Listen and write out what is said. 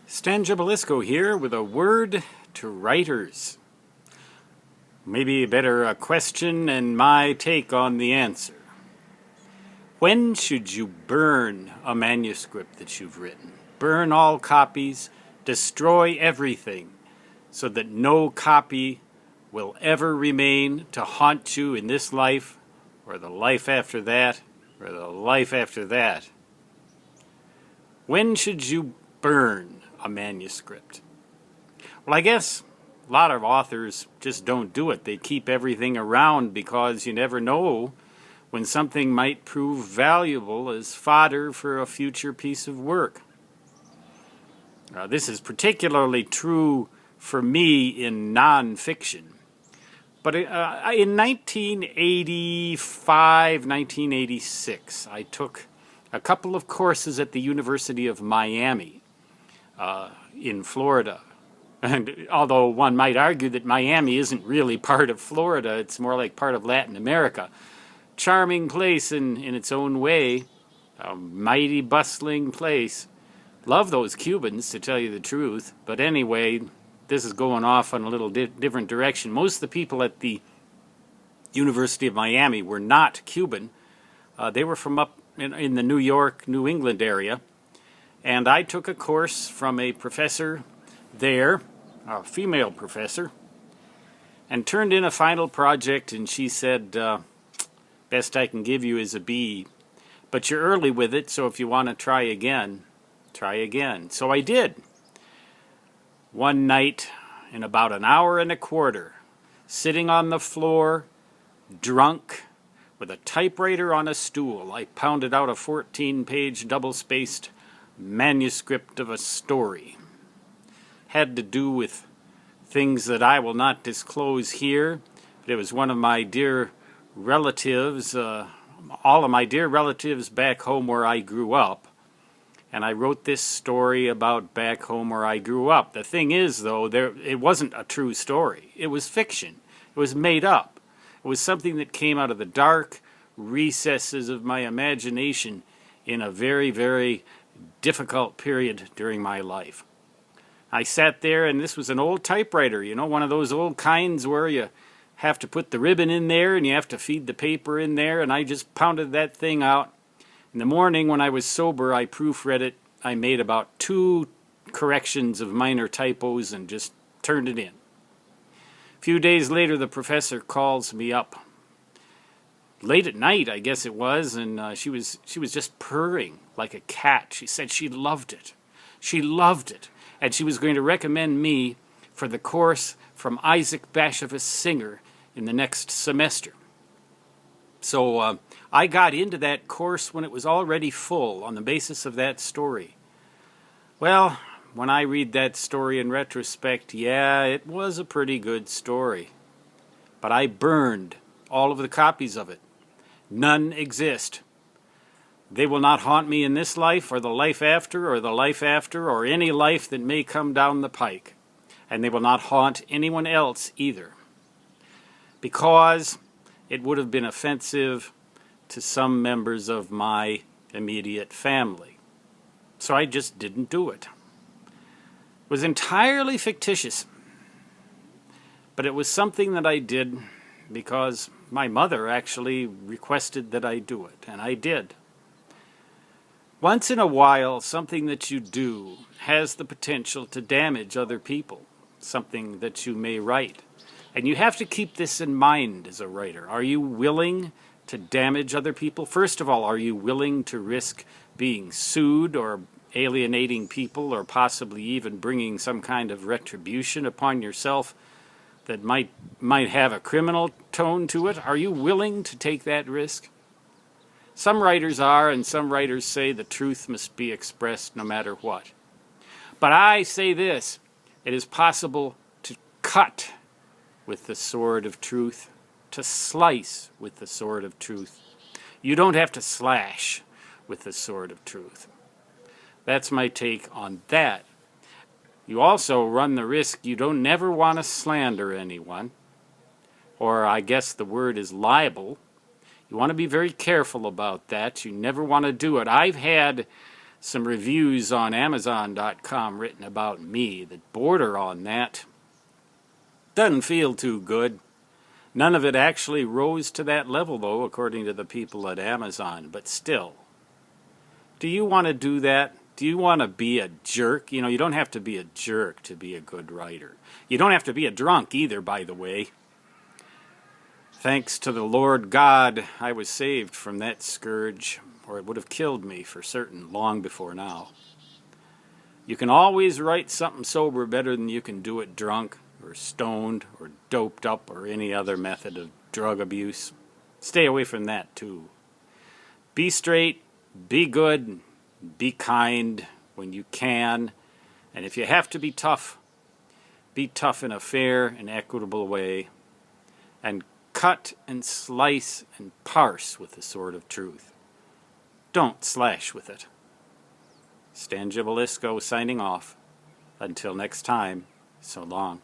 Stan Gibelisco here with a word to writers. Maybe better a question and my take on the answer. When should you burn a manuscript that you've written? Burn all copies, destroy everything, so that no copy will ever remain to haunt you in this life, or the life after that, or the life after that. When should you burn a manuscript? Well, I guess a lot of authors just don't do it. They keep everything around because you never know when something might prove valuable as fodder for a future piece of work. This is particularly true for me in nonfiction. But in 1985, 1986, I took a couple of courses at the University of Miami in Florida. And although one might argue that Miami isn't really part of Florida, it's more like part of Latin America. Charming place in its own way, a mighty bustling place. Love those Cubans, to tell you the truth. But anyway, this is going off on a little different direction. Most of the people at the University of Miami were not Cuban. They were from up in the New York, New England area. And I took a course from a professor there, a female professor, and turned in a final project, and she said, best I can give you is a B. But you're early with it, so if you want to try again, try again. So I did. One night, in about an hour and a quarter, sitting on the floor, drunk, with a typewriter on a stool, I pounded out a 14-page double-spaced manuscript of a story. Had to do with things that I will not disclose here, but it was one of my dear relatives, all of my dear relatives back home where I grew up, and I wrote this story about back home where I grew up. The thing is, though, it wasn't a true story. It was fiction. It was made up. It was something that came out of the dark recesses of my imagination in a very, very difficult period during my life. I sat there, and this was an old typewriter, you know, one of those old kinds where you have to put the ribbon in there and you have to feed the paper in there, and I just pounded that thing out. In the morning when I was sober, I proofread it. I made about 2 corrections of minor typos and just turned it in. A few days later, the professor calls me up. Late at night, I guess it was, and she was just purring like a cat. She said she loved it. She loved it. And she was going to recommend me for the course from Isaac Bashevis Singer in the next semester. So I got into that course when it was already full on the basis of that story. Well, when I read that story in retrospect, yeah, it was a pretty good story. But I burned all of the copies of it. None exist. They will not haunt me in this life or the life after or the life after or any life that may come down the pike. And they will not haunt anyone else either. Because it would have been offensive to some members of my immediate family. So I just didn't do it. It was entirely fictitious. But it was something that I did because my mother actually requested that I do it, and I did. Once in a while, something that you do has the potential to damage other people, something that you may write. And you have to keep this in mind as a writer. Are you willing to damage other people? First of all, are you willing to risk being sued or alienating people or possibly even bringing some kind of retribution upon yourself that might have a criminal tone to it? Are you willing to take that risk? Some writers are, and some writers say the truth must be expressed no matter what. But I say this, it is possible to cut with the sword of truth, to slice with the sword of truth. You don't have to slash with the sword of truth. That's my take on that. You also run the risk you don't never want to slander anyone, or I guess the word is libel. You want to be very careful about that. You never want to do it. I've had some reviews on Amazon.com written about me that border on that. Doesn't feel too good. None of it actually rose to that level, though, according to the people at Amazon. But still, do you want to do that? Do you want to be a jerk? You know, you don't have to be a jerk to be a good writer. You don't have to be a drunk either, by the way. Thanks to the Lord God, I was saved from that scourge, or it would have killed me for certain long before now. You can always write something sober better than you can do it drunk, or stoned, or doped up, or any other method of drug abuse. Stay away from that, too. Be straight, be good, be kind when you can, and if you have to be tough in a fair and equitable way, and cut and slice and parse with the sword of truth. Don't slash with it. Stan Gibilisco signing off. Until next time, so long.